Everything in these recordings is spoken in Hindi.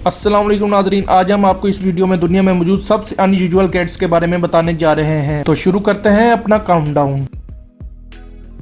अस्सलाम वालेकुम नाजरीन, आज हम आपको इस वीडियो में दुनिया में मौजूद सबसे अनयूजुअल कैट्स के बारे में बताने जा रहे हैं। तो शुरू करते हैं अपना काउंटडाउन।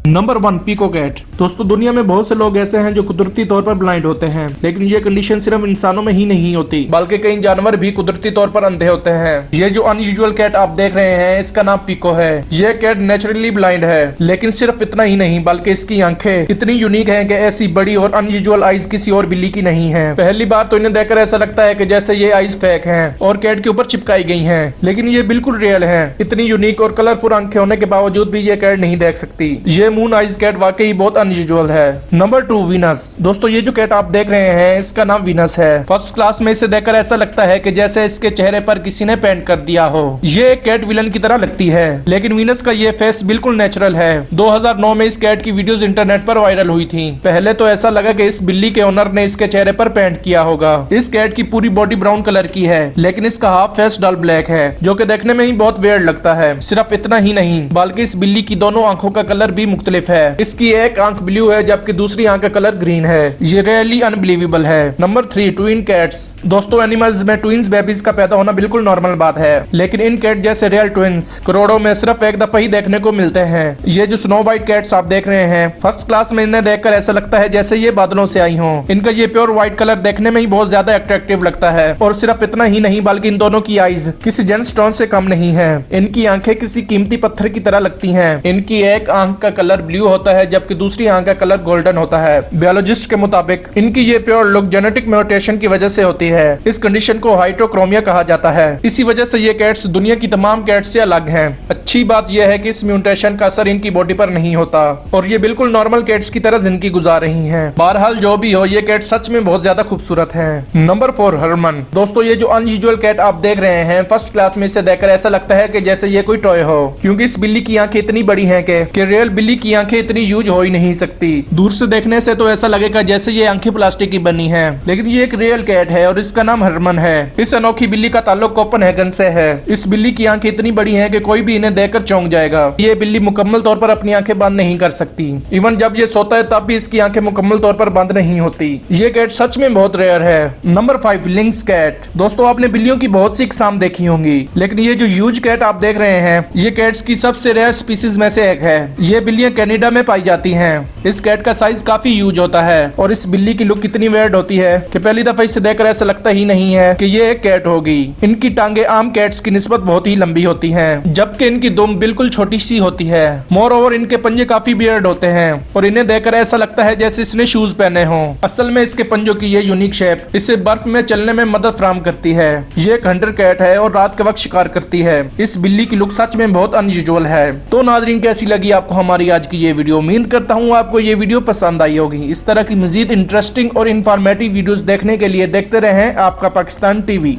Number 1, pico cat. दोस्तों, दुनिया में बहुत से लोग ऐसे हैं जो कुदरती तौर पर ब्लाइंड होते हैं, लेकिन ये कंडीशन सिर्फ इंसानों में ही नहीं होती, बल्कि कई जानवर भी कुदरती तौर पर अंधे होते हैं। ये जो अनयूजुअल कैट आप देख रहे हैं, इसका नाम पीको है। ये कैट नेचुरली ब्लाइंड है, लेकिन सिर्फ इतना ही नहीं बल्कि इसकी आंखें इतनी यूनिक हैं कि ऐसी बड़ी और अनयूजुअल आइज किसी और बिल्ली की नहीं है। पहली बार तो इन्हें देखकर ऐसा लगता है कि जैसे ये आइज फेक हैं और कैट के ऊपर चिपकाई गई हैं, लेकिन ये बिल्कुल रियल है। इतनी यूनिक और कलरफुल आंखें होने के बावजूद भी ये कैट नहीं देख सकती। ये मून आइज कैट वाकई बहुत अनयूजुअल है। Number 2, Venus. दोस्तों, ये जो कैट आप देख रहे हैं, इसका नाम वीनस है। फर्स्ट क्लास में इसे देखकर ऐसा लगता है कि जैसे इसके चेहरे पर किसी ने पेंट कर दिया हो। ये एक कैट विलन की तरह लगती है, लेकिन वीनस का ये फेस बिल्कुल नेचुरल है। 2009 में इस कैट की वीडियोस इंटरनेट पर वायरल हुई थी। पहले तो ऐसा लगा कि इस बिल्ली के ओनर ने इसके चेहरे पर पेंट किया होगा। इस कैट की पूरी बॉडी ब्राउन कलर की है, लेकिन इसका हाफ फेस डल ब्लैक है, जो कि देखने में ही बहुत वियर्ड लगता है। सिर्फ इतना ही नहीं बल्कि इस बिल्ली की दोनों आंखों का कलर भी मुख्तलिफ है। इसकी एक आंख ब्लू है जबकि दूसरी आंख का कलर ग्रीन है। ये रियली अनबिलीवेबल है। Number 3, twin cats. दोस्तों, एनिमल्स में ट्विंस बेबीज का पैदा होना बिल्कुल नॉर्मल बात है, लेकिन इन कैट जैसे रियल ट्विंस करोड़ों में सिर्फ एक दफा ही देखने को मिलते हैं। ये जो स्नो व्हाइट कैट्स आप देख रहे हैं, फर्स्ट क्लास में इन्हें देखकर ऐसा लगता है जैसे ये बादलों से आई हों। इनका ये प्योर व्हाइट कलर देखने में ही बहुत ज्यादा अट्रैक्टिव लगता है। और सिर्फ इतना ही नहीं बल्कि इन दोनों की आईज किसी जेमस्टोन से कम नहीं है। इनकी आंखें किसी कीमती पत्थर की तरह लगती हैं। इनकी एक आंख का कलर ब्लू होता है जबकि दूसरी आंख का कलर गोल्डन होता है। बायोलॉजिस्ट के मुताबिक इनकी ये प्योर लुक जेनेटिक म्यूटेशन की वजह से होती है। इस कंडीशन को हाइड्रोक्रोमिया कहा जाता है। इसी वजह से ये कैट्स दुनिया की तमाम कैट्स से अलग हैं। अच्छी बात यह है कि इस म्यूटेशन का असर इनकी बॉडी पर नहीं होता और ये बिल्कुल नॉर्मल कैट्स की तरह जिंदगी गुजार रही हैं। बहरहाल जो भी हो, ये कैट सच में बहुत ज्यादा खूबसूरत है। नंबर 4, हरमन। दोस्तों, ये जो अनयूजुअल कैट आप देख रहे हैं, फर्स्ट क्लास में इसे देखकर ऐसा लगता है कि जैसे ये कोई टॉय हो, क्योंकि इस बिल्ली की आंखें इतनी बड़ी हैं कि रियल बिल्ली की आंखें इतनी यूज हो ही नहीं सकती। दूर से देखने से तो ऐसा लगेगा जैसे ये आंखें प्लास्टिक की बनी हैं, लेकिन ये एक रियल कैट है और इसका नाम हरमन है। इस अनोखी बिल्ली का ताल्लुक कोपेनहेगन से है। इस बिल्ली की आंखें इतनी बड़ी हैं कि कोई भी इन्हें देखकर चौंक जाएगा। ये बिल्ली मुकम्मल तौर पर अपनी आंखें बंद नहीं कर सकती। इवन जब ये सोता है तब भी इसकी आंखें मुकम्मल तौर पर बंद नहीं होती। ये कैट सच में बहुत रेयर है। Number 5, lynx cat. दोस्तों, आपने बिल्लियों की बहुत सी इकसाम देखी होंगी, लेकिन ये जो ह्यूज कैट आप देख रहे हैं, ये कैट्स की सबसे रेयर स्पीसीज में से एक है। ये बिल्लियां कनाडा में पाई जाती हैं। इस कैट का साइज काफी यूज होता है और इस बिल्ली की लुक इतनी वेयर्ड होती है कि पहली दफा इसे देखकर ऐसा लगता ही नहीं है कि ये एक कैट होगी। इनकी टांगे आम कैट्स की निस्बत बहुत ही लंबी होती हैं, जबकि इनकी दुम बिल्कुल छोटी सी होती है। मोर ओवर इनके पंजे काफी बियर्ड होते हैं और इन्हें देखकर ऐसा लगता है जैसे इसने शूज पहने हों। असल में इसके पंजों की ये यूनिक शेप इसे बर्फ में चलने में मदद फराहम करती है। ये एक हंटर कैट है और रात के वक्त शिकार करती है। इस बिल्ली की लुक सच में बहुत अनयूजुअल है। तो नाजरीन, कैसी लगी आपको हमारी आज की ये वीडियो? उम्मीद करता हूँ आपको ये वीडियो पसंद आई होगी। इस तरह की मजीद इंटरेस्टिंग और इंफॉर्मेटिव वीडियोस देखने के लिए देखते रहें आपका पाकिस्तान टीवी।